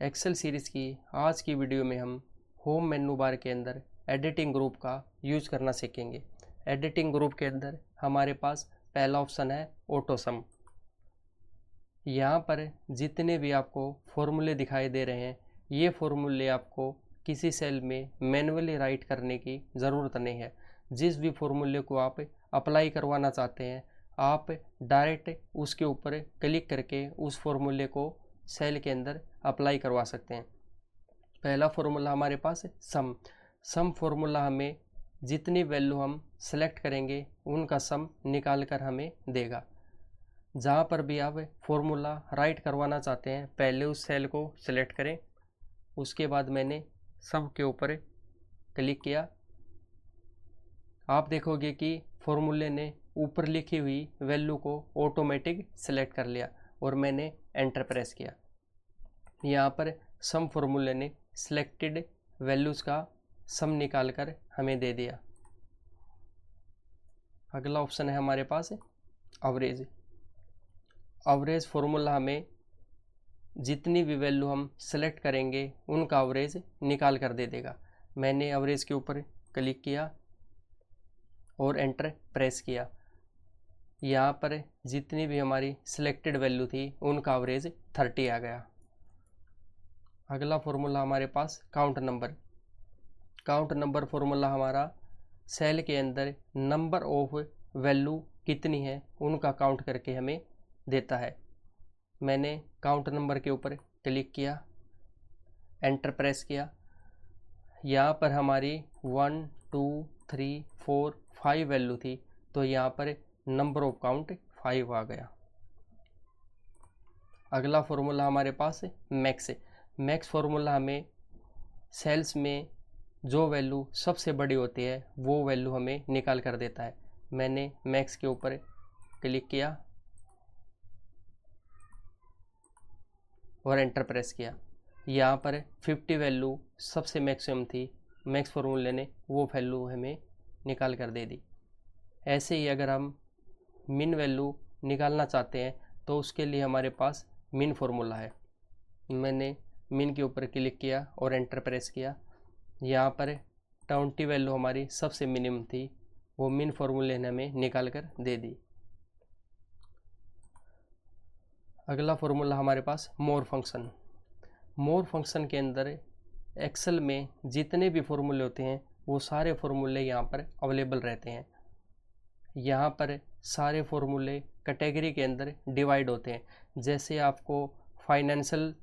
Excel series की आज की वीडियो में हम होम मेनू बार के अंदर एडिटिंग ग्रुप का यूज़ करना सीखेंगे। एडिटिंग ग्रुप के अंदर हमारे पास पहला ऑप्शन है ऑटो सम। यहाँ पर जितने भी आपको फॉर्मूले दिखाई दे रहे हैं, ये फॉर्मूले आपको किसी सेल में मैन्युअली राइट करने की ज़रूरत नहीं है। जिस भी फॉर्मूले को आप अप्लाई करवाना चाहते हैं, आप डायरेक्ट उसके ऊपर क्लिक करके उस फॉर्मूले को सेल के अंदर अप्लाई करवा सकते हैं। पहला फॉर्मूला हमारे पास है सम फॉर्मूला हमें जितनी वैल्यू हम सेलेक्ट करेंगे उनका सम निकाल कर हमें देगा। जहाँ पर भी आप फॉर्मूला राइट करवाना चाहते हैं, पहले उस सेल को सिलेक्ट करें। उसके बाद मैंने सम के ऊपर क्लिक किया। आप देखोगे कि फॉर्मूले ने ऊपर लिखी हुई वैल्यू को ऑटोमेटिक सेलेक्ट कर लिया और मैंने एंटर प्रेस किया। यहाँ पर सम फॉर्मूले ने सिलेक्टेड वैल्यूज़ का सम निकाल कर हमें दे दिया। अगला ऑप्शन है हमारे पास एवरेज। एवरेज फॉर्मूला हमें जितनी भी वैल्यू हम सेलेक्ट करेंगे उनका एवरेज निकाल कर दे देगा। मैंने एवरेज के ऊपर क्लिक किया और एंटर प्रेस किया। यहाँ पर जितनी भी हमारी सिलेक्टेड वैल्यू थी उनका एवरेज 30 आ गया। अगला फॉर्मूला हमारे पास काउंट नंबर फॉर्मूला हमारा सेल के अंदर नंबर ऑफ वैल्यू कितनी है उनका काउंट करके हमें देता है। मैंने काउंट नंबर के ऊपर क्लिक किया, एंटर प्रेस किया। यहाँ पर हमारी 1 2 3 4 5 वैल्यू थी, तो यहाँ पर नंबर ऑफ काउंट 5 आ गया। अगला फॉर्मूला हमारे पास मैक्स फॉर्मूला हमें सेल्स में जो वैल्यू सबसे बड़ी होती है वो वैल्यू हमें निकाल कर देता है। मैंने मैक्स के ऊपर क्लिक किया और एंटर प्रेस किया। यहाँ पर 50 वैल्यू सबसे मैक्सिमम थी, मैक्स फॉर्मूले ने वो वैल्यू हमें निकाल कर दे दी। ऐसे ही अगर हम मिन वैल्यू निकालना चाहते हैं तो उसके लिए हमारे पास मिन फॉर्मूला है। मैंने मिन के ऊपर क्लिक किया और एंटर प्रेस किया। यहाँ पर 20 वैल्यू हमारी सबसे मिनिमम थी, वो मिन फॉर्मूले ने हमें निकाल कर दे दी। अगला फॉर्मूला हमारे पास मोर फंक्शन के अंदर एक्सेल में जितने भी फॉर्मूले होते हैं वो सारे फॉर्मूले यहाँ पर अवेलेबल रहते हैं। यहाँ पर सारे फॉर्मूले कैटेगरी के अंदर डिवाइड होते हैं। जैसे आपको फाइनेंशियल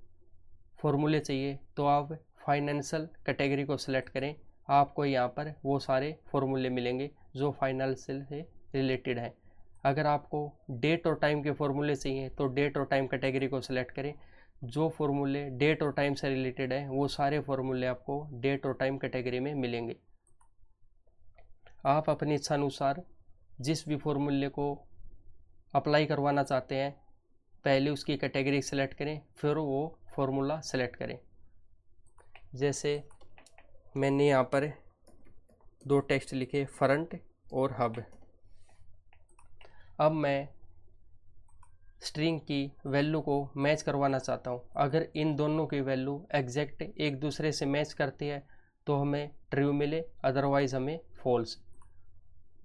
फॉर्मूले चाहिए तो आप फाइनेंशियल कैटेगरी को सिलेक्ट करें, आपको यहाँ पर वो सारे फॉर्मूले मिलेंगे जो फाइनेंशियल से रिलेटेड हैं। अगर आपको डेट और टाइम के फॉर्मूले चाहिए तो डेट और टाइम कैटेगरी को सिलेक्ट करें। जो फॉर्मूले डेट और टाइम से रिलेटेड हैं वो सारे फॉर्मूले आपको डेट और टाइम कैटेगरी में मिलेंगे। आप अपनी इच्छानुसार जिस भी फॉर्मूले को अप्लाई करवाना चाहते हैं, पहले उसकी कैटेगरी सेलेक्ट करें, फिर वो फॉर्मूला सेलेक्ट करें। जैसे मैंने यहाँ पर 2 टेक्स्ट लिखे, फ्रंट और हब। अब मैं स्ट्रिंग की वैल्यू को मैच करवाना चाहता हूँ। अगर इन दोनों की वैल्यू एग्जैक्ट एक दूसरे से मैच करती है तो हमें ट्रू मिले, अदरवाइज़ हमें फॉल्स।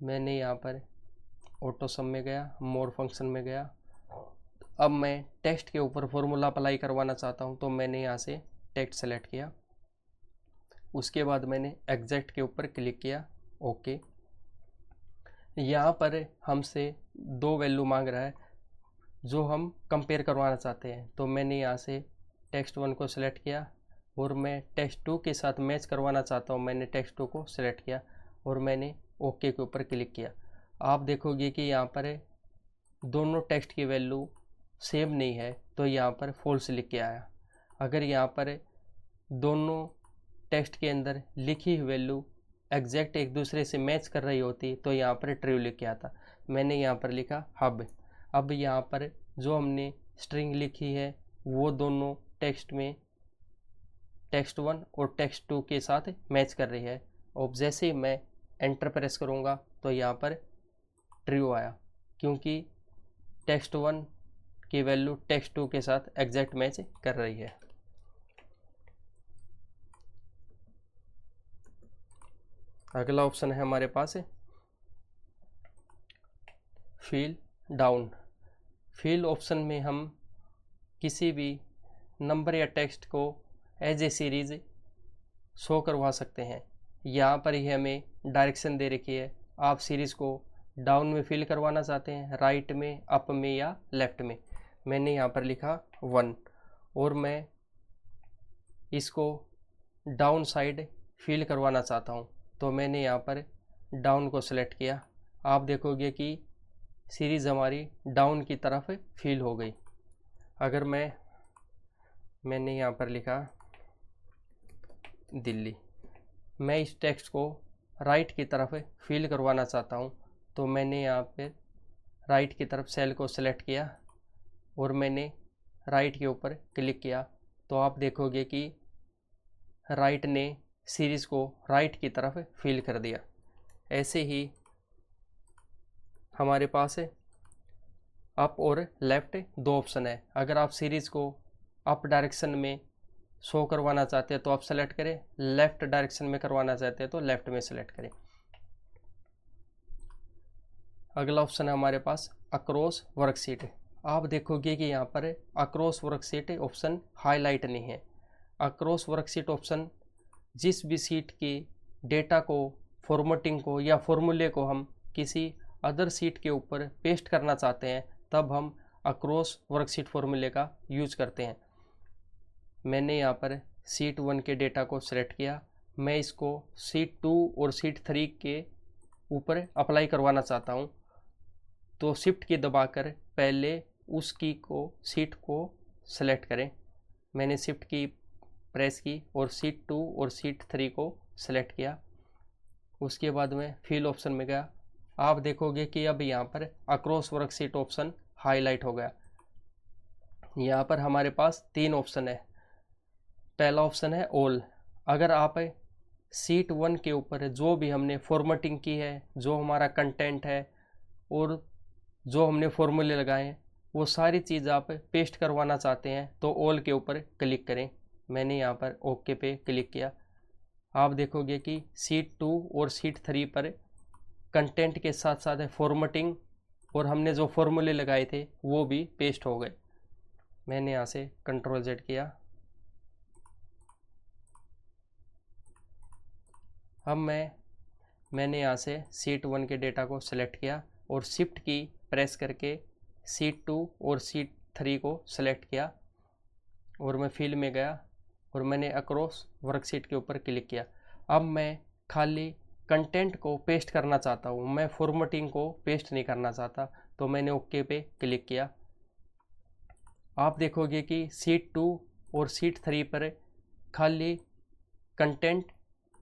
मैंने यहाँ पर ऑटो सम में गया, मोर फंक्शन में गया। अब मैं टेक्स्ट के ऊपर फॉर्मूला अप्लाई करवाना चाहता हूँ तो मैंने यहाँ से टेक्स्ट सेलेक्ट किया। उसके बाद मैंने एग्जैक्ट के ऊपर क्लिक किया, ओके। यहाँ पर हमसे 2 वैल्यू मांग रहा है जो हम कंपेयर करवाना चाहते हैं, तो मैंने यहाँ से टेक्स्ट 1 को सिलेक्ट किया और मैं टेक्स्ट 2 के साथ मैच करवाना चाहता हूँ। मैंने टेक्स्ट 2 को सिलेक्ट किया और मैंने ओके के ऊपर क्लिक किया। आप देखोगे कि यहाँ पर दोनों टेक्स्ट की वैल्यू सेम नहीं है, तो यहाँ पर फॉल्स लिख के आया। अगर यहाँ पर दोनों टेक्स्ट के अंदर लिखी हुई वैल्यू एग्जैक्ट एक दूसरे से मैच कर रही होती तो यहाँ पर ट्रू लिख के आता। मैंने यहाँ पर लिखा हब। अब यहाँ पर जो हमने स्ट्रिंग लिखी है वो दोनों टेक्स्ट में टेक्स्ट 1 और टेक्स्ट 2 के साथ मैच कर रही है। और जैसे ही मैं एंटर प्रेस करूँगा तो यहाँ पर ट्रू आया, क्योंकि टेक्स्ट 1 की वैल्यू टेक्स्ट 2 के साथ एग्जैक्ट मैच कर रही है। अगला ऑप्शन है हमारे पास फिल डाउन। फिल ऑप्शन में हम किसी भी नंबर या टेक्स्ट को एज ए सीरीज शो करवा सकते हैं। यहाँ पर ही हमें डायरेक्शन दे रखी है, आप सीरीज़ को डाउन में फिल करवाना चाहते हैं, राइट में, अप में या लेफ्ट में। मैंने यहाँ पर लिखा 1 और मैं इसको डाउन साइड फिल करवाना चाहता हूँ, तो मैंने यहाँ पर डाउन को सिलेक्ट किया। आप देखोगे कि सीरीज़ हमारी डाउन की तरफ फिल हो गई। अगर मैंने यहाँ पर लिखा दिल्ली, मैं इस टेक्स्ट को राइट की तरफ फिल करवाना चाहता हूँ, तो मैंने यहाँ पे राइट की तरफ सेल को सिलेक्ट किया और मैंने राइट के ऊपर क्लिक किया, तो आप देखोगे कि राइट ने सीरीज़ को राइट की तरफ फिल कर दिया। ऐसे ही हमारे पास अप और लेफ़्ट 2 ऑप्शन है। अगर आप सीरीज़ को अप डायरेक्शन में शो करवाना चाहते हैं तो आप सेलेक्ट करें, लेफ़्ट डायरेक्शन में करवाना चाहते हैं तो लेफ़्ट में सेलेक्ट करें। अगला ऑप्शन है हमारे पास अक्रॉस वर्कशीट। आप देखोगे कि यहाँ पर अक्रॉस वर्कशीट ऑप्शन हाईलाइट नहीं है। अक्रॉस वर्कशीट ऑप्शन जिस भी सीट की डेटा को, फॉर्मेटिंग को या फॉर्मूले को हम किसी अदर सीट के ऊपर पेस्ट करना चाहते हैं, तब हम अक्रॉस वर्कशीट फॉर्मूले का यूज करते हैं। मैंने यहाँ पर सीट 1 के डेटा को सिलेक्ट किया, मैं इसको सीट 2 और सीट 3 के ऊपर अप्लाई करवाना चाहता हूँ, तो शिफ्ट की दबाकर पहले उसकी को सीट को सेलेक्ट करें। मैंने शिफ्ट की प्रेस की और सीट 2 और सीट 3 को सेलेक्ट किया। उसके बाद मैं फिल ऑप्शन में गया। आप देखोगे कि अब यहाँ पर अक्रॉस वर्कशीट ऑप्शन हाईलाइट हो गया। यहाँ पर हमारे पास 3 ऑप्शन है। पहला ऑप्शन है ऑल। अगर आप सीट 1 के ऊपर जो भी हमने फॉर्मेटिंग की है, जो हमारा कंटेंट है और जो हमने फॉर्मूले लगाए हैं, वो सारी चीज़ आप पेस्ट करवाना चाहते हैं, तो ऑल के ऊपर क्लिक करें। मैंने यहाँ पर ओके पे क्लिक किया। आप देखोगे कि सीट 2 और सीट 3 पर कंटेंट के साथ साथ फॉर्मेटिंग और हमने जो फॉर्मूले लगाए थे वो भी पेस्ट हो गए। मैंने यहाँ से कंट्रोल Z किया। अब मैंने यहाँ से सीट 1 के डेटा को सिलेक्ट किया और शिफ्ट की प्रेस करके सीट 2 और सीट 3 को सिलेक्ट किया और मैं फिल में गया और मैंने अक्रॉस वर्कशीट के ऊपर क्लिक किया। अब मैं खाली कंटेंट को पेस्ट करना चाहता हूँ, मैं फॉर्मेटिंग को पेस्ट नहीं करना चाहता, तो मैंने ओके पे क्लिक किया। आप देखोगे कि सीट 2 और सीट 3 पर खाली कंटेंट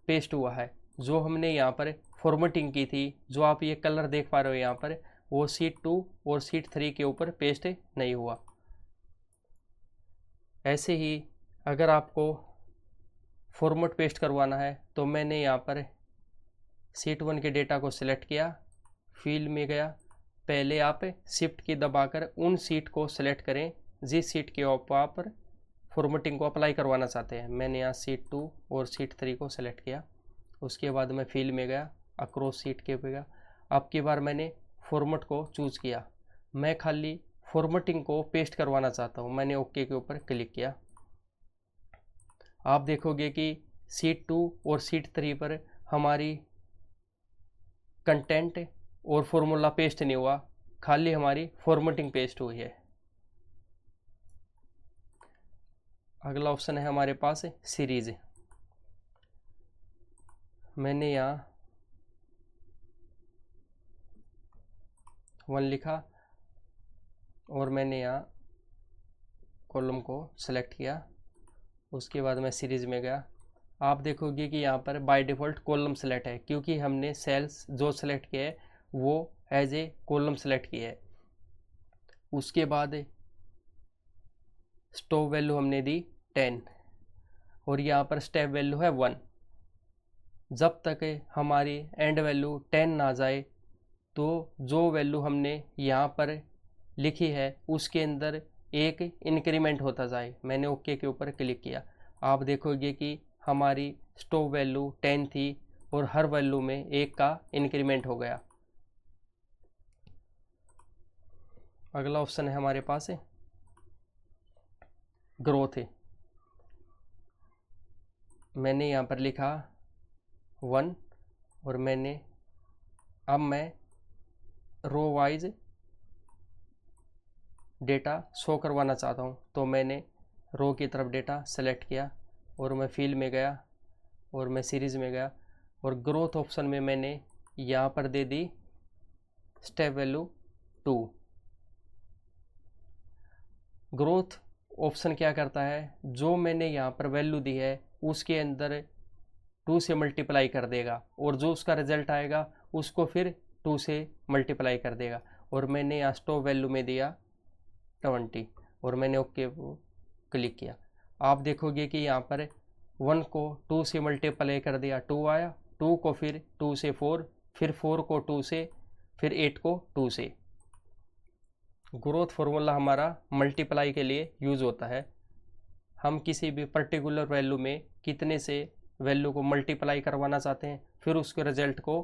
पेस्ट हुआ है। जो हमने यहाँ पर फॉर्मेटिंग की थी, जो आप ये कलर देख पा रहे हो यहाँ पर, वो सीट 2 और सीट 3 के ऊपर पेस्ट नहीं हुआ। ऐसे ही अगर आपको फॉर्मेट पेस्ट करवाना है, तो मैंने यहाँ पर सीट 1 के डेटा को सिलेक्ट किया, फिल में गया। पहले आप शिफ्ट की दबाकर उन सीट को सिलेक्ट करें जिस सीट के ऊपर पर फॉर्मेटिंग को अप्लाई करवाना चाहते हैं। मैंने यहाँ सीट 2 और सीट 3 को सिलेक्ट किया। उसके बाद मैं फिल में गया, अक्रॉस सीट के पे गया। अब की बार मैंने फॉर्मेट को चूज़ किया, मैं खाली फॉर्मेटिंग को पेस्ट करवाना चाहता हूँ। मैंने ओके के ऊपर क्लिक किया। आप देखोगे कि सीट 2 और सीट 3 पर हमारी कंटेंट और फॉर्मूला पेस्ट नहीं हुआ, खाली हमारी फॉर्मेटिंग पेस्ट हुई है। अगला ऑप्शन है हमारे पास सीरीज। मैंने यहाँ 1 लिखा और मैंने यहाँ कॉलम को सिलेक्ट किया। उसके बाद मैं सीरीज में गया। आप देखोगे कि यहाँ पर बाय डिफ़ॉल्ट कॉलम सेलेक्ट है, क्योंकि हमने सेल्स जो सेलेक्ट किए है वो एज ए कॉलम सेलेक्ट किया है। उसके बाद स्टॉप वैल्यू हमने दी 10 और यहाँ पर स्टेप वैल्यू है 1। जब तक हमारी एंड वैल्यू 10 ना जाए, तो जो वैल्यू हमने यहाँ पर लिखी है उसके अंदर एक इंक्रीमेंट होता जाए। मैंने ओके के ऊपर क्लिक किया। आप देखोगे कि हमारी स्टॉप वैल्यू 10 थी और हर वैल्यू में 1 का इंक्रीमेंट हो गया। अगला ऑप्शन है हमारे पास है ग्रोथ है। मैंने यहाँ पर लिखा 1 और अब मैं रो वाइज डेटा शो करवाना चाहता हूँ, तो मैंने रो की तरफ डेटा सेलेक्ट किया और मैं फील में गया और मैं सीरीज़ में गया और ग्रोथ ऑप्शन में मैंने यहाँ पर दे दी स्टेप वैल्यू 2। ग्रोथ ऑप्शन क्या करता है, जो मैंने यहाँ पर वैल्यू दी है उसके अंदर 2 से मल्टीप्लाई कर देगा और जो उसका रिजल्ट आएगा उसको फिर 2 से मल्टीप्लाई कर देगा। और मैंने यहाँ स्टॉप वैल्यू में दिया 20 और मैंने ओके क्लिक किया। आप देखोगे कि यहाँ पर 1 को 2 से मल्टीप्लाई कर दिया 2 आया, 2 को फिर 2 से 4, फिर 4 को 2 से, फिर 8 को 2 से। ग्रोथ फॉर्मूला हमारा मल्टीप्लाई के लिए यूज़ होता है। हम किसी भी पर्टिकुलर वैल्यू में कितने से वैल्यू को मल्टीप्लाई करवाना चाहते हैं, फिर उसके रिजल्ट को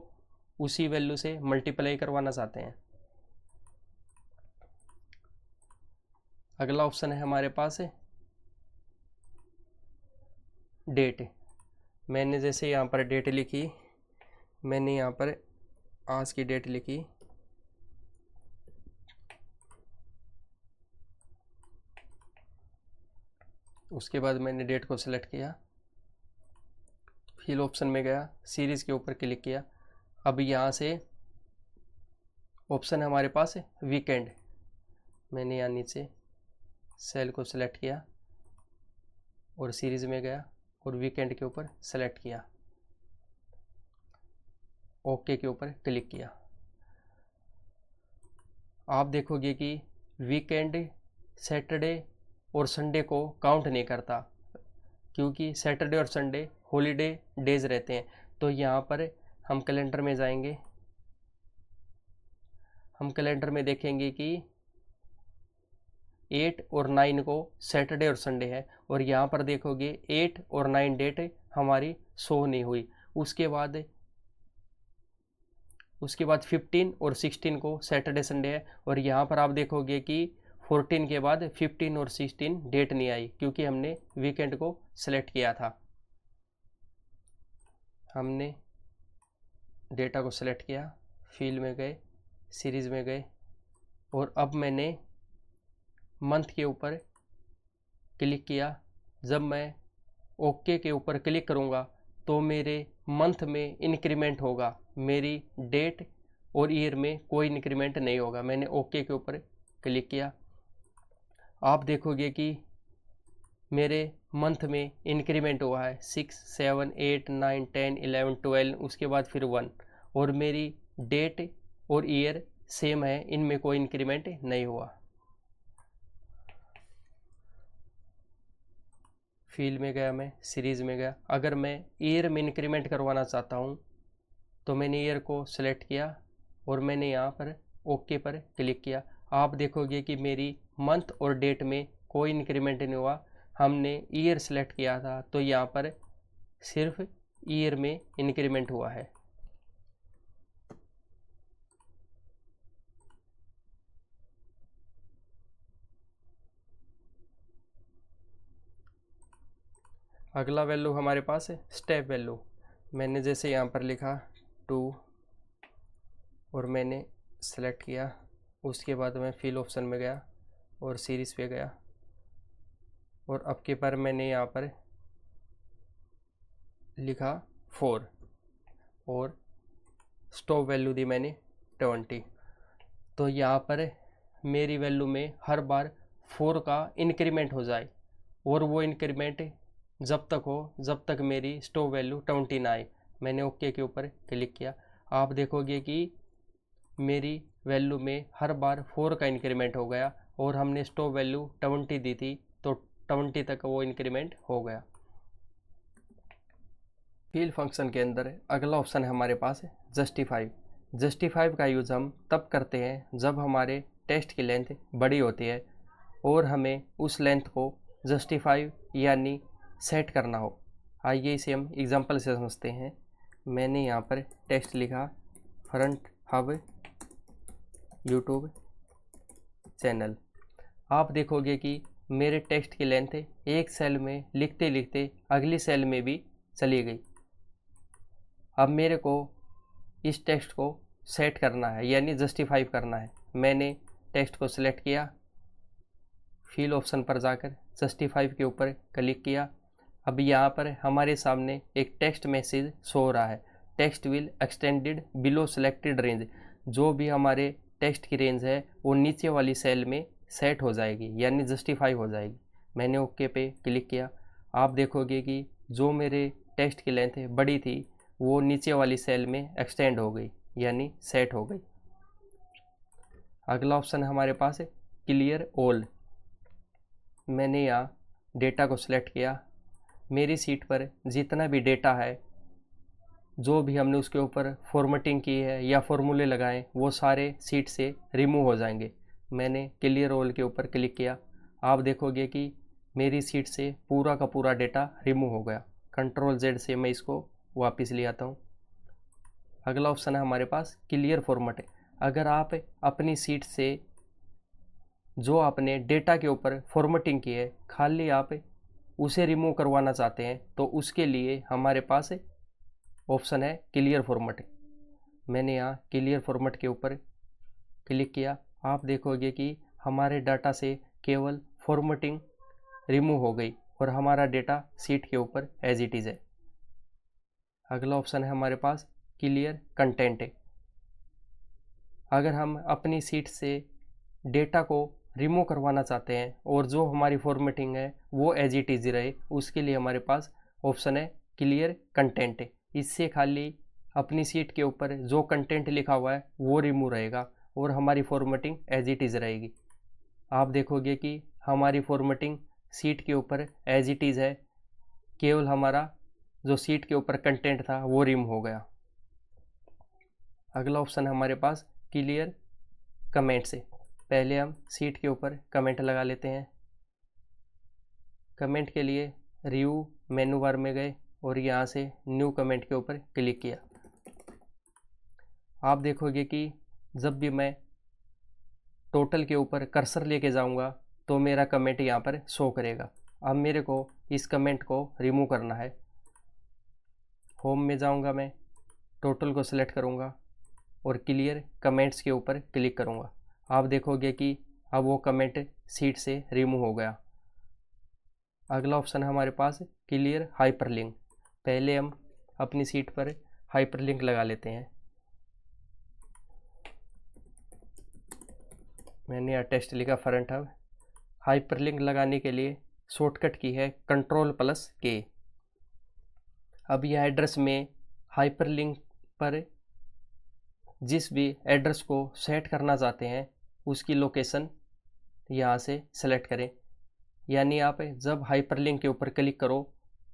उसी वैल्यू से मल्टीप्लाई करवाना चाहते हैं। अगला ऑप्शन है हमारे पास है डेट। मैंने जैसे यहाँ पर डेट लिखी, मैंने यहाँ पर आज की डेट लिखी, उसके बाद मैंने डेट को सिलेक्ट किया, फिल ऑप्शन में गया, सीरीज़ के ऊपर क्लिक किया। अब यहाँ से ऑप्शन है हमारे पास है वीकेंड। मैंने यहाँ नीचे सेल को सिलेक्ट किया और सीरीज़ में गया और वीकेंड के ऊपर सेलेक्ट किया, ओके के ऊपर क्लिक किया। आप देखोगे कि वीकेंड सैटरडे और संडे को काउंट नहीं करता, क्योंकि सैटरडे और संडे हॉलीडे डेज रहते हैं। तो यहाँ पर हम कैलेंडर में जाएंगे, हम कैलेंडर में देखेंगे कि 8 और 9 को सैटरडे और संडे है, और यहाँ पर देखोगे 8 और 9 डेट हमारी शो नहीं हुई। उसके बाद 15 और 16 को सैटरडे संडे है, और यहाँ पर आप देखोगे कि 14 के बाद 15 और 16 डेट नहीं आई, क्योंकि हमने वीकेंड को सेलेक्ट किया था। हमने डेटा को सेलेक्ट किया, फील में गए, सीरीज़ में गए, और अब मैंने मंथ के ऊपर क्लिक किया। जब मैं ओके के ऊपर क्लिक करूँगा तो मेरे मंथ में इंक्रीमेंट होगा, मेरी डेट और ईयर में कोई इंक्रीमेंट नहीं होगा। मैंने ओके के ऊपर क्लिक किया। आप देखोगे कि मेरे मंथ में इंक्रीमेंट हुआ है 6, 7, 8, 9, 10, 11, 12, उसके बाद फिर 1, और मेरी डेट और ईयर सेम है, इनमें कोई इंक्रीमेंट नहीं हुआ। फील में गया, मैं सीरीज़ में गया। अगर मैं ईयर में इंक्रीमेंट करवाना चाहता हूँ तो मैंने ईयर को सिलेक्ट किया और मैंने यहाँ पर ओके पर क्लिक किया। आप देखोगे कि मेरी मंथ और डेट में कोई इंक्रीमेंट नहीं हुआ। हमने ईयर सेलेक्ट किया था तो यहाँ पर सिर्फ ईयर में इंक्रीमेंट हुआ है। अगला वैल्यू हमारे पास है स्टेप वैल्यू। मैंने जैसे यहाँ पर लिखा 2 और मैंने सेलेक्ट किया, उसके बाद मैं फिल ऑप्शन में गया और सीरीज़ पे गया, और अब के पर मैंने यहाँ पर लिखा 4 और स्टॉप वैल्यू दी मैंने 20। तो यहाँ पर मेरी वैल्यू में हर बार 4 का इंक्रीमेंट हो जाए, और वो इंक्रीमेंट जब तक हो जब तक मेरी स्टॉप वैल्यू 20 ना आए। मैंने ओके के ऊपर क्लिक किया। आप देखोगे कि मेरी वैल्यू में हर बार 4 का इंक्रीमेंट हो गया, और हमने स्टॉप वैल्यू 20 दी थी तो 20 तक वो इंक्रीमेंट हो गया। फिल फंक्शन के अंदर अगला ऑप्शन है हमारे पास है जस्टिफाई। जस्टिफाई का यूज़ हम तब करते हैं जब हमारे टेक्स्ट की लेंथ बड़ी होती है और हमें उस लेंथ को जस्टिफाई यानी सेट करना हो। आइए इसे हम एग्जांपल से समझते हैं। मैंने यहाँ पर टेक्स्ट लिखा फ्रंट हब यूट्यूब चैनल। आप देखोगे कि मेरे टेक्स्ट की लेंथ एक सेल में लिखते लिखते अगली सेल में भी चली गई। अब मेरे को इस टेक्स्ट को सेट करना है, यानी जस्टिफाई करना है। मैंने टेक्स्ट को सिलेक्ट किया, फिल ऑप्शन पर जाकर जस्टिफाई के ऊपर क्लिक किया। अब यहाँ पर हमारे सामने एक टेक्स्ट मैसेज शो हो रहा है, text will extended below selected range. जो भी हमारे टेक्स्ट की रेंज है वो नीचे वाली सेल में सेट हो जाएगी, यानी जस्टिफाई हो जाएगी। मैंने ओके पे क्लिक किया। आप देखोगे कि जो मेरे टेक्स्ट की लेंथ बड़ी थी वो नीचे वाली सेल में एक्सटेंड हो गई, यानी सेट हो गई। अगला ऑप्शन हमारे पास है क्लियर ऑल। मैंने यहाँ डेटा को सिलेक्ट किया। मेरी सीट पर जितना भी डेटा है, जो भी हमने उसके ऊपर फॉर्मेटिंग की है या फॉर्मूले लगाए, वो सारे सीट से रिमूव हो जाएंगे। मैंने क्लियर ऑल के ऊपर क्लिक किया। आप देखोगे कि मेरी सीट से पूरा का पूरा डेटा रिमूव हो गया। कंट्रोल जेड से मैं इसको वापस ले आता हूँ। अगला ऑप्शन है हमारे पास क्लियर फॉर्मेट। अगर आप अपनी सीट से जो आपने डेटा के ऊपर फॉर्मेटिंग की है, खाली आप उसे रिमूव करवाना चाहते हैं, तो उसके लिए हमारे पास ऑप्शन है क्लियर फॉर्मेट। मैंने यहाँ क्लियर फॉर्मेट के ऊपर क्लिक किया। आप देखोगे कि हमारे डाटा से केवल फॉर्मेटिंग रिमूव हो गई और हमारा डेटा सीट के ऊपर एज इट इज़ है। अगला ऑप्शन है हमारे पास क्लियर कंटेंट। अगर हम अपनी सीट से डेटा को रिमूव करवाना चाहते हैं और जो हमारी फॉर्मेटिंग है वो एज इट इज़ रहे, उसके लिए हमारे पास ऑप्शन है क्लियर कंटेंट। इससे खाली अपनी सीट के ऊपर जो कंटेंट लिखा हुआ है वो रिमूव रहेगा और हमारी फॉर्मेटिंग एज इट इज़ रहेगी। आप देखोगे कि हमारी फॉर्मेटिंग सीट के ऊपर एज इट इज़ है, केवल हमारा जो सीट के ऊपर कंटेंट था वो रिमूव हो गया। अगला ऑप्शन है हमारे पास क्लियर कमेंट से। पहले हम सीट के ऊपर कमेंट लगा लेते हैं। कमेंट के लिए रिव्यू मेनू बार में गए और यहाँ से न्यू कमेंट के ऊपर क्लिक किया। आप देखोगे कि जब भी मैं टोटल के ऊपर कर्सर लेके जाऊंगा तो मेरा कमेंट यहाँ पर शो करेगा। अब मेरे को इस कमेंट को रिमूव करना है। होम में जाऊंगा, मैं टोटल को सिलेक्ट करूंगा और क्लियर कमेंट्स के ऊपर क्लिक करूंगा। आप देखोगे कि अब वो कमेंट सीट से रिमूव हो गया। अगला ऑप्शन है हमारे पास क्लियर हाइपरलिंक। पहले हम अपनी सीट पर हाइपरलिंक लगा लेते हैं। मैंने यहाँ टेक्स्ट लिखा फ्रंट हब। हाइपरलिंक लगाने के लिए शॉर्टकट की है Ctrl+K। अब यह एड्रेस में हाइपरलिंक पर जिस भी एड्रेस को सेट करना चाहते हैं उसकी लोकेशन यहाँ से सेलेक्ट करें। यानी आप जब हाइपरलिंक के ऊपर क्लिक करो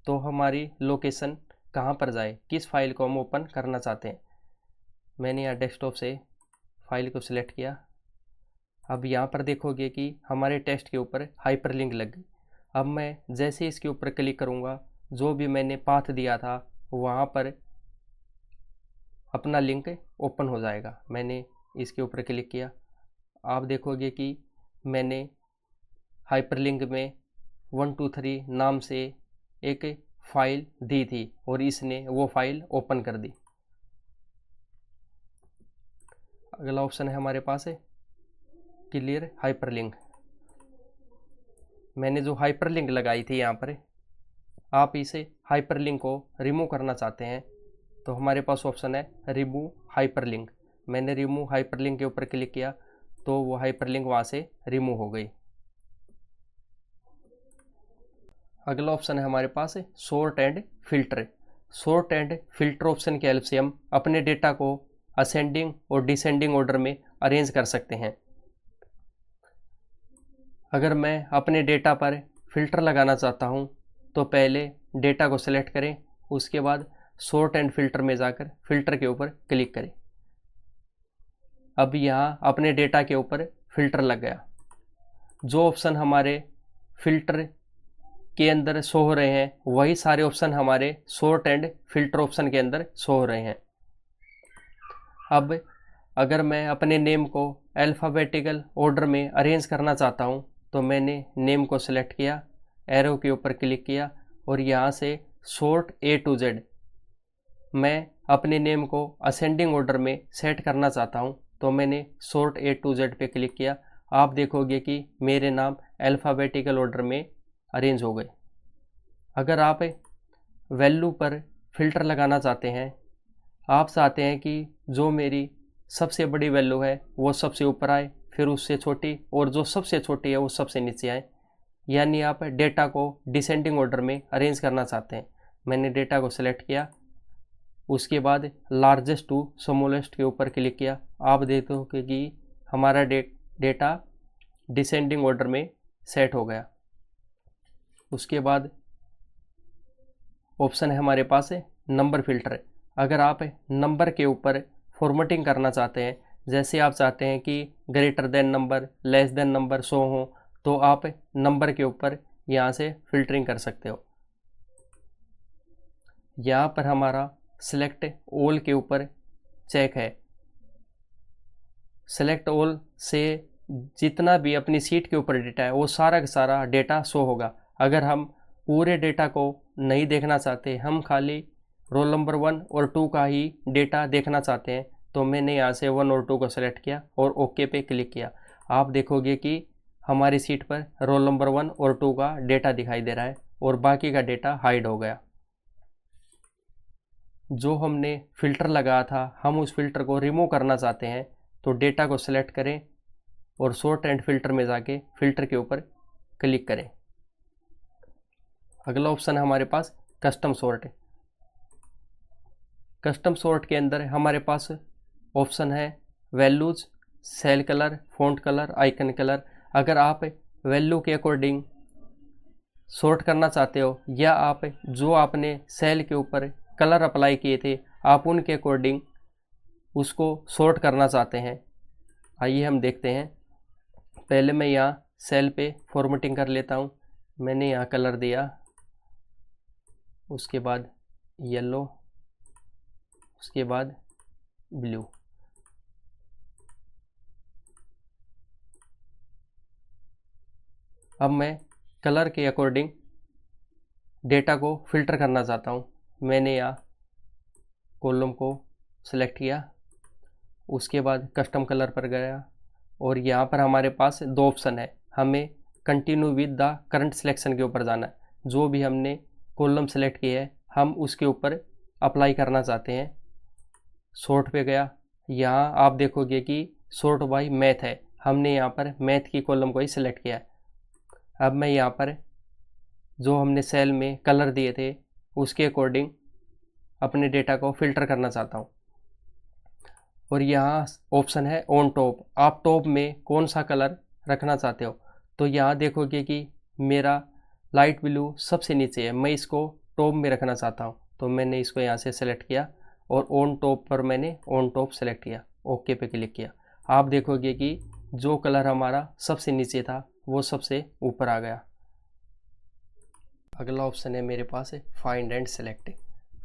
तो हमारी लोकेशन कहाँ पर जाए, किस फाइल को हम ओपन करना चाहते हैं। मैंने यहाँ डेस्कटॉप से फाइल को सिलेक्ट किया। अब यहाँ पर देखोगे कि हमारे टेक्स्ट के ऊपर हाइपरलिंक लग गई। अब मैं जैसे इसके ऊपर क्लिक करूँगा, जो भी मैंने पाथ दिया था वहाँ पर अपना लिंक ओपन हो जाएगा। मैंने इसके ऊपर क्लिक किया। आप देखोगे कि मैंने हाइपरलिंक में 123 नाम से एक फ़ाइल दी थी और इसने वो फाइल ओपन कर दी। अगला ऑप्शन है हमारे पास है क्लियर हाइपरलिंक। मैंने जो हाइपरलिंक लगाई थी यहाँ पर, आप इसे हाइपरलिंक को रिमूव करना चाहते हैं तो हमारे पास ऑप्शन है रिमूव हाइपरलिंक। मैंने रिमूव हाइपरलिंक के ऊपर क्लिक किया तो वो हाइपरलिंक वहाँ से रिमूव हो गई। अगला ऑप्शन है हमारे पास है sort and filter. Sort and filter option की हेल्प से हम अपने डेटा को असेंडिंग और डिसेंडिंग ऑर्डर में अरेंज कर सकते हैं। अगर मैं अपने डेटा पर फिल्टर लगाना चाहता हूँ तो पहले डेटा को सिलेक्ट करें, उसके बाद सॉर्ट एंड फिल्टर में जाकर फिल्टर के ऊपर क्लिक करें। अब यहाँ अपने डेटा के ऊपर फिल्टर लग गया। जो ऑप्शन हमारे फिल्टर के अंदर शो हो रहे हैं वही सारे ऑप्शन हमारे सॉर्ट एंड फिल्टर ऑप्शन के अंदर शो हो रहे हैं। अब अगर मैं अपने नेम को अल्फ़ाबेटिकल ऑर्डर में अरेंज करना चाहता हूँ तो मैंने नेम को सिलेक्ट किया, एरो के ऊपर क्लिक किया और यहाँ से सॉर्ट A to Z, मैं अपने नेम को असेंडिंग ऑर्डर में सेट करना चाहता हूँ तो मैंने सॉर्ट A to Z पे क्लिक किया। आप देखोगे कि मेरे नाम अल्फ़ाबेटिकल ऑर्डर में अरेंज हो गए। अगर आप वैल्यू पर फिल्टर लगाना चाहते हैं, आप चाहते हैं कि जो मेरी सबसे बड़ी वैल्यू है वो सबसे ऊपर आए, फिर उससे छोटी, और जो सबसे छोटी है वो सबसे नीचे आए, यानी आप डेटा को डिसेंडिंग ऑर्डर में अरेंज करना चाहते हैं। मैंने डेटा को सिलेक्ट किया, उसके बाद लार्जेस्ट टू स्मॉलेस्ट के ऊपर क्लिक किया। आप देखोगे कि हमारा डेटा डिसेंडिंग ऑर्डर में सेट हो गया। उसके बाद ऑप्शन है हमारे पास नंबर फिल्टर। अगर आप नंबर के ऊपर फॉर्मेटिंग करना चाहते हैं, जैसे आप चाहते हैं कि greater than number, less than number show हो, तो आप नंबर के ऊपर यहाँ से फिल्टरिंग कर सकते हो। यहाँ पर हमारा सिलेक्ट ऑल के ऊपर चेक है। सेलेक्ट ऑल से जितना भी अपनी सीट के ऊपर डेटा है वो सारा का सारा डेटा शो होगा। अगर हम पूरे डेटा को नहीं देखना चाहते, हम खाली रोल नंबर 1 और 2 का ही डेटा देखना चाहते हैं, तो मैंने यहाँ से 1 और 2 को सेलेक्ट किया और ओके पे क्लिक किया। आप देखोगे कि हमारी सीट पर रोल नंबर 1 और 2 का डेटा दिखाई दे रहा है और बाकी का डेटा हाइड हो गया। जो हमने फ़िल्टर लगाया था, हम उस फिल्टर को रिमूव करना चाहते हैं तो डेटा को सिलेक्ट करें और सॉर्ट एंड फिल्टर में जाके फिल्टर के ऊपर क्लिक करें। अगला ऑप्शन है हमारे पास कस्टम सॉर्ट। कस्टम सॉर्ट के अंदर हमारे पास ऑप्शन है values, cell colour, font colour, icon colour. अगर आप वैल्यू के अकॉर्डिंग सॉर्ट करना चाहते हो या आप जो आपने सेल के ऊपर कलर अप्लाई किए थे आप उनके अकॉर्डिंग उसको सॉर्ट करना चाहते हैं, आइए हम देखते हैं। पहले मैं यहाँ सेल पे फॉर्मेटिंग कर लेता हूँ। मैंने यहाँ कलर दिया, उसके बाद येलो, उसके बाद ब्लू। अब मैं कलर के अकॉर्डिंग डेटा को फिल्टर करना चाहता हूँ। मैंने यहाँ कॉलम को सिलेक्ट किया, उसके बाद कस्टम कलर पर गया और यहाँ पर हमारे पास 2 ऑप्शन है। हमें continue with the current selection के ऊपर जाना है। जो भी हमने कॉलम सेलेक्ट किया है हम उसके ऊपर अप्लाई करना चाहते हैं। सॉर्ट पे गया, यहाँ आप देखोगे कि सॉर्ट बाय मैथ है, हमने यहाँ पर मैथ की कॉलम को ही सिलेक्ट किया है। अब मैं यहाँ पर जो हमने सेल में कलर दिए थे उसके अकॉर्डिंग अपने डेटा को फिल्टर करना चाहता हूँ और यहाँ ऑप्शन है ऑन टॉप। आप टॉप में कौन सा कलर रखना चाहते हो, तो यहाँ देखोगे कि मेरा लाइट ब्लू सबसे नीचे है, मैं इसको टॉप में रखना चाहता हूँ तो मैंने इसको यहाँ से सेलेक्ट किया और ऑन टॉप पर मैंने ऑन टॉप सेलेक्ट किया, ओके पे क्लिक किया। आप देखोगे कि जो कलर हमारा सबसे नीचे था वो सबसे ऊपर आ गया। अगला ऑप्शन है मेरे पास find and select.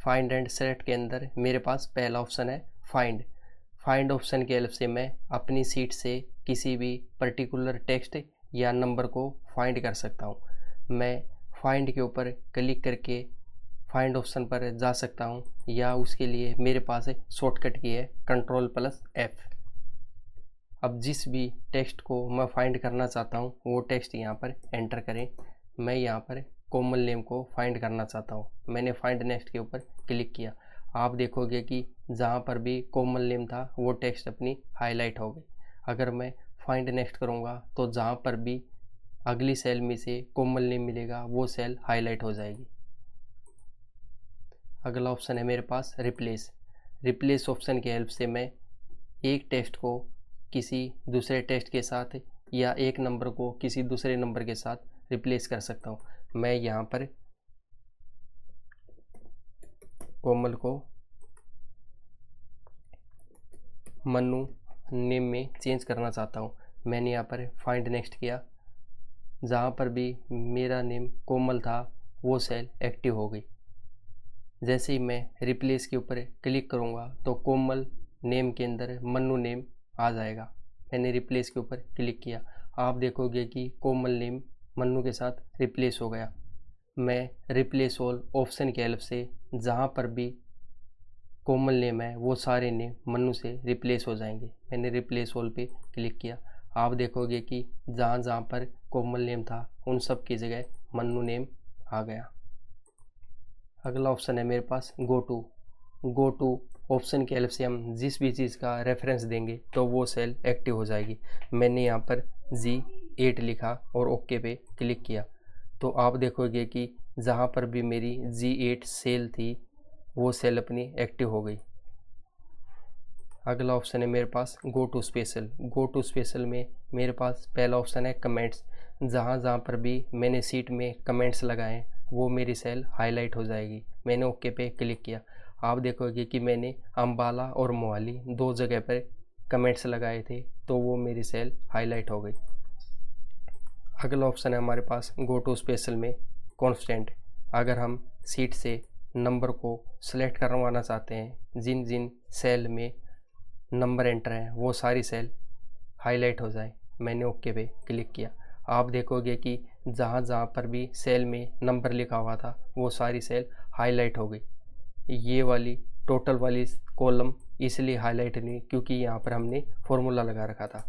Find and select के अंदर मेरे पास पहला ऑप्शन है फाइंड। फाइंड ऑप्शन की हेल्प से मैं अपनी सीट से किसी भी पर्टिकुलर टेक्स्ट या नंबर को फाइंड कर सकता हूँ। मैं फाइंड के ऊपर क्लिक करके फाइंड ऑप्शन पर जा सकता हूँ या उसके लिए मेरे पास शॉर्टकट की है Ctrl+F। अब जिस भी टेक्स्ट को मैं फाइंड करना चाहता हूँ वो टेक्स्ट यहाँ पर एंटर करें। मैं यहाँ पर कॉमन नेम को फाइंड करना चाहता हूँ, मैंने फाइंड नेक्स्ट के ऊपर क्लिक किया। आप देखोगे कि जहाँ पर भी कॉमन नेम था वो टेक्स्ट अपनी हाईलाइट हो गई। अगर मैं फाइंड नेक्स्ट करूँगा तो जहाँ पर भी अगली सेल में से कॉमन नेम मिलेगा वो सेल हाईलाइट हो जाएगी। अगला ऑप्शन है मेरे पास रिप्लेस। रिप्लेस ऑप्शन की हेल्प से मैं एक टेक्स्ट को किसी दूसरे टेक्स्ट के साथ या एक नंबर को किसी दूसरे नंबर के साथ रिप्लेस कर सकता हूँ। मैं यहाँ पर कोमल को मनु नेम में चेंज करना चाहता हूँ। मैंने यहाँ पर फाइंड नेक्स्ट किया, जहाँ पर भी मेरा नेम कोमल था वो सेल एक्टिव हो गई। जैसे ही मैं रिप्लेस के ऊपर क्लिक करूँगा तो कोमल नेम के अंदर मन्नू नेम आ जाएगा। मैंने रिप्लेस के ऊपर क्लिक किया, आप देखोगे कि कोमल नेम मन्नू के साथ रिप्लेस हो गया। मैं रिप्लेस ऑल ऑप्शन की हेल्प से जहाँ पर भी कोमल नेम है वो सारे नेम मन्नू से रिप्लेस हो जाएंगे। मैंने रिप्लेस ऑल पे क्लिक किया, आप देखोगे कि जहाँ जहाँ पर कोमल नेम था उन सब की जगह मन्नू नेम आ गया। अगला ऑप्शन है मेरे पास गो टू ऑप्शन की हेल्प से हम जिस भी चीज़ का रेफरेंस देंगे तो वो सेल एक्टिव हो जाएगी। मैंने यहाँ पर G8 लिखा और ओके पे क्लिक किया तो आप देखोगे कि जहाँ पर भी मेरी G8 सेल थी वो सेल अपनी एक्टिव हो गई। अगला ऑप्शन है मेरे पास गो टू स्पेशल में मेरे पास पहला ऑप्शन है कमेंट्स। जहाँ जहाँ पर भी मैंने सीट में कमेंट्स लगाए वो मेरी सेल हाईलाइट हो जाएगी। मैंने ओके पे क्लिक किया, आप देखोगे कि मैंने अम्बाला और मोहाली 2 जगह पर कमेंट्स लगाए थे तो वो मेरी सेल हाईलाइट हो गई। अगला ऑप्शन है हमारे पास गो टू स्पेशल में कॉन्स्टेंट। अगर हम सीट से नंबर को सिलेक्ट करवाना चाहते हैं, जिन जिन सेल में नंबर एंटर है वो सारी सेल हाईलाइट हो जाए, मैंने ओके पे क्लिक किया। आप देखोगे कि जहाँ जहाँ पर भी सेल में नंबर लिखा हुआ था वो सारी सेल हाईलाइट हो गई। ये वाली टोटल वाली कॉलम इसलिए हाईलाइट नहीं क्योंकि यहाँ पर हमने फॉर्मूला लगा रखा था।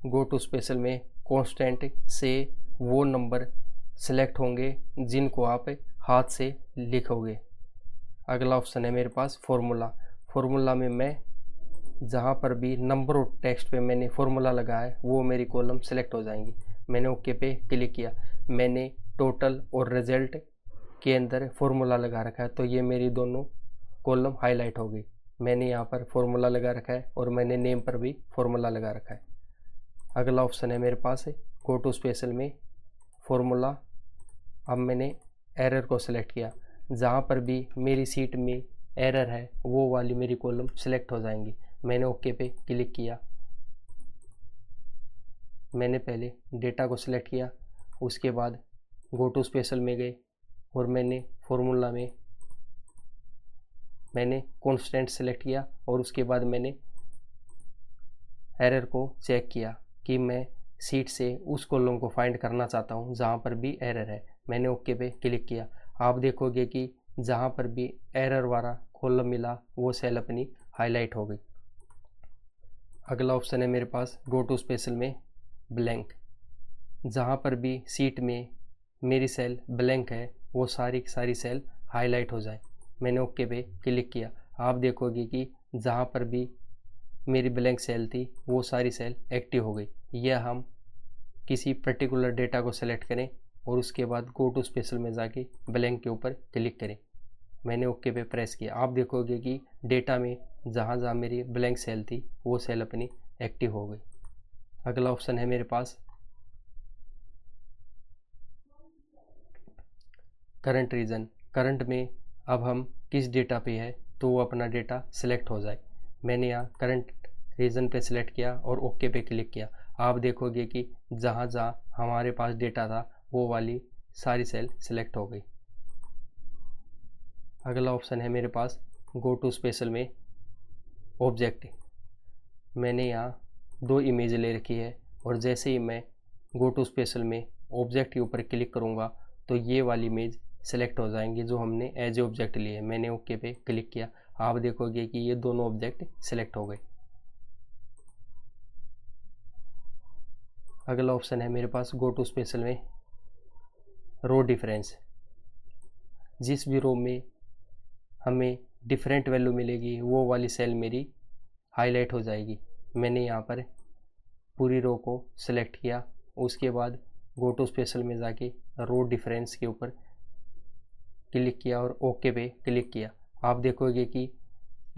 गो टू स्पेशल में कांस्टेंट से वो नंबर सेलेक्ट होंगे जिनको आप हाथ से लिखोगे। अगला ऑप्शन है मेरे पास फॉर्मूला में मैं जहाँ पर भी नंबर और टेक्स्ट पे मैंने फॉर्मूला लगाया है वो मेरी कॉलम सेलेक्ट हो जाएंगी। मैंने ओके पे क्लिक किया, मैंने टोटल और रिजल्ट के अंदर फॉर्मूला लगा रखा है तो ये मेरी दोनों कॉलम हाईलाइट हो गई। मैंने यहाँ पर फॉर्मूला लगा रखा है और मैंने नेम पर भी फॉर्मूला लगा रखा है। अगला ऑप्शन है मेरे पास गो टू स्पेशल में फॉर्मूला। अब मैंने एरर को सिलेक्ट किया, जहाँ पर भी मेरी सीट में एरर है वो वाली मेरी कॉलम सेलेक्ट हो जाएंगी। मैंने ओके पे क्लिक किया, मैंने पहले डेटा को सिलेक्ट किया, उसके बाद गो टू स्पेशल में गए और मैंने फॉर्मूला में मैंने कांस्टेंट सेलेक्ट किया और उसके बाद मैंने एरर को चेक किया कि मैं सीट से उस कॉलम को फाइंड करना चाहता हूँ जहाँ पर भी एरर है। मैंने ओके पे क्लिक किया, आप देखोगे कि जहाँ पर भी एरर वाला कॉलम मिला वो सेल अपनी हाईलाइट हो गई। अगला ऑप्शन है मेरे पास गो टू स्पेशल में ब्लैंक। जहाँ पर भी सीट में मेरी सेल ब्लैंक है वो सारी की सारी सेल हाईलाइट हो जाए। मैंने ओके पे क्लिक किया, आप देखोगे कि जहाँ पर भी मेरी ब्लैंक सेल थी वो सारी सेल एक्टिव हो गई। यह हम किसी पर्टिकुलर डेटा को सेलेक्ट करें और उसके बाद गो टू स्पेशल में जाके ब्लैंक के ऊपर क्लिक करें। मैंने ओके पे प्रेस किया, आप देखोगे कि डेटा में जहाँ जहाँ मेरी ब्लैंक सेल थी वो सेल अपनी एक्टिव हो गई। अगला ऑप्शन है मेरे पास करंट रीजन। करंट में अब हम किस डेटा पे है तो वो अपना डेटा सिलेक्ट हो जाए। मैंने यहाँ करंट रीजन पे सिलेक्ट किया और ओके पे क्लिक किया, आप देखोगे कि जहाँ जहाँ हमारे पास डेटा था वो वाली सारी सेल सिलेक्ट हो गई। अगला ऑप्शन है मेरे पास गो टू स्पेशल में ऑब्जेक्ट। मैंने यहाँ 2 इमेज ले रखी है और जैसे ही मैं गो टू स्पेशल में ऑब्जेक्ट के ऊपर क्लिक करूँगा तो ये वाली इमेज सेलेक्ट हो जाएंगे जो हमने एज ए ऑब्जेक्ट लिए। मैंने ओके पे क्लिक किया, आप देखोगे कि ये दोनों ऑब्जेक्ट सेलेक्ट हो गए। अगला ऑप्शन है मेरे पास गो टू स्पेशल में रो डिफरेंस। जिस भी रो में हमें डिफरेंट वैल्यू मिलेगी वो वाली सेल मेरी हाईलाइट हो जाएगी। मैंने यहाँ पर पूरी रो को सिलेक्ट किया, उसके बाद गो टू स्पेशल में जाके रो डिफरेंस के ऊपर क्लिक किया और ओके पे क्लिक किया। आप देखोगे कि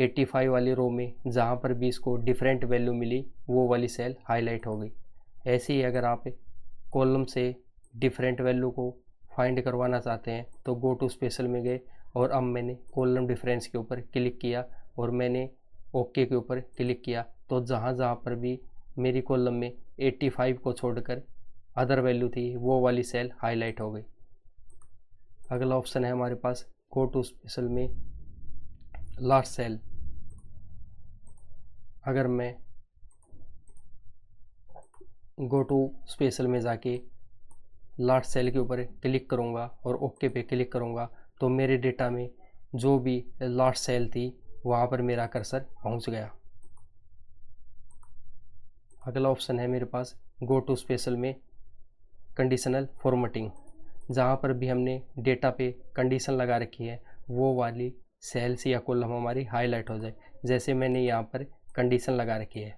85 वाली रो में जहाँ पर भी इसको डिफरेंट वैल्यू मिली वो वाली सेल हाईलाइट हो गई। ऐसे ही अगर आप कॉलम से डिफरेंट वैल्यू को फाइंड करवाना चाहते हैं तो गो टू स्पेशल में गए और अब मैंने कॉलम डिफरेंस के ऊपर क्लिक किया और मैंने ओके के ऊपर क्लिक किया तो जहाँ जहाँ पर भी मेरी कॉलम में 85 को छोड़कर अदर वैल्यू थी वो वाली सेल हाईलाइट हो गई। अगला ऑप्शन है हमारे पास गो टू स्पेशल में लास्ट सेल। अगर मैं गो टू स्पेशल में जाके लास्ट सेल के ऊपर क्लिक करूँगा और ओके पे क्लिक करूँगा तो मेरे डेटा में जो भी लास्ट सेल थी वहाँ पर मेरा कर्सर पहुँच गया। अगला ऑप्शन है मेरे पास गो टू स्पेशल में कंडीशनल फॉर्मेटिंग। जहाँ पर भी हमने डेटा पे कंडीशन लगा रखी है वो वाली सेल्स या कॉलम हमारी हाईलाइट हो जाए। जैसे मैंने यहाँ पर कंडीशन लगा रखी है,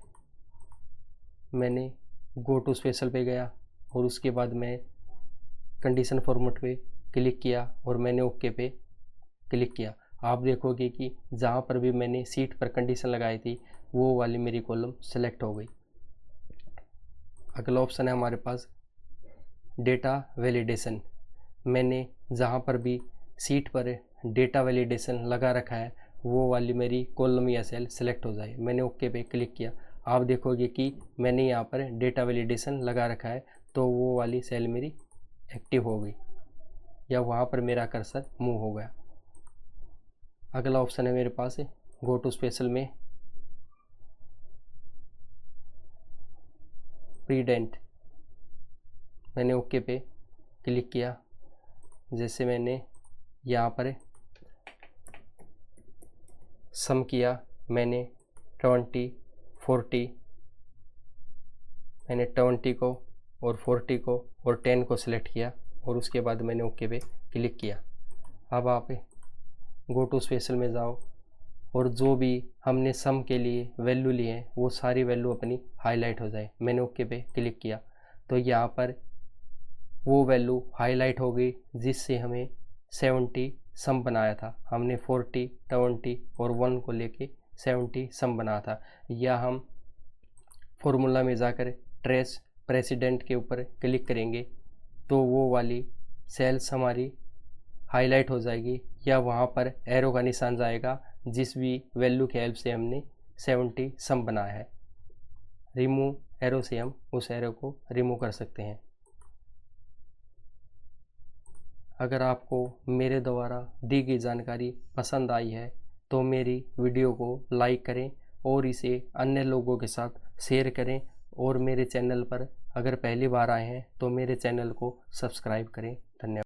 मैंने गो टू स्पेशल पे गया और उसके बाद मैं कंडीशन फॉर्मेट पे क्लिक किया और मैंने ओके पे क्लिक किया। आप देखोगे कि जहाँ पर भी मैंने सीट पर कंडीशन लगाई थी वो वाली मेरी कॉलम सेलेक्ट हो गई। अगला ऑप्शन है हमारे पास डेटा वैलिडेशन। मैंने जहाँ पर भी सीट पर डेटा वैलिडेशन लगा रखा है वो वाली मेरी कॉलम या सेल सेलेक्ट हो जाए। मैंने ओके पे क्लिक किया। आप देखोगे कि मैंने यहाँ पर डेटा वैलिडेशन लगा रखा है तो वो वाली सेल मेरी एक्टिव हो गई या वहाँ पर मेरा कर्सर मूव हो गया। अगला ऑप्शन है मेरे पास गो टू स्पेशल में प्रीडेंट। मैंने ओके पे क्लिक किया। जैसे मैंने यहाँ पर सम किया, मैंने 20, 40, मैंने 20 को और 40 को और 10 को सिलेक्ट किया और उसके बाद मैंने ओके पे क्लिक किया। अब आप गो टू स्पेशल में जाओ और जो भी हमने सम के लिए वैल्यू ली है वो सारी वैल्यू अपनी हाईलाइट हो जाए। मैंने ओके पे क्लिक किया तो यहाँ पर वो वैल्यू हाईलाइट हो गई जिससे हमें 70 सम बनाया था। हमने 40, 20 और 1 को लेके 70 सम बनाया था। या हम फॉर्मूला में जाकर ट्रेस प्रेसिडेंट के ऊपर क्लिक करेंगे तो वो वाली सेल्स हमारी हाईलाइट हो जाएगी या वहाँ पर एरो का निशान जाएगा जिस भी वैल्यू के हेल्प से हमने 70 सम बनाया है। रिमूव एरो से हम उस एरो को रिमूव कर सकते हैं। अगर आपको मेरे द्वारा दी गई जानकारी पसंद आई है तो मेरी वीडियो को लाइक करें और इसे अन्य लोगों के साथ शेयर करें और मेरे चैनल पर अगर पहली बार आए हैं तो मेरे चैनल को सब्सक्राइब करें। धन्यवाद।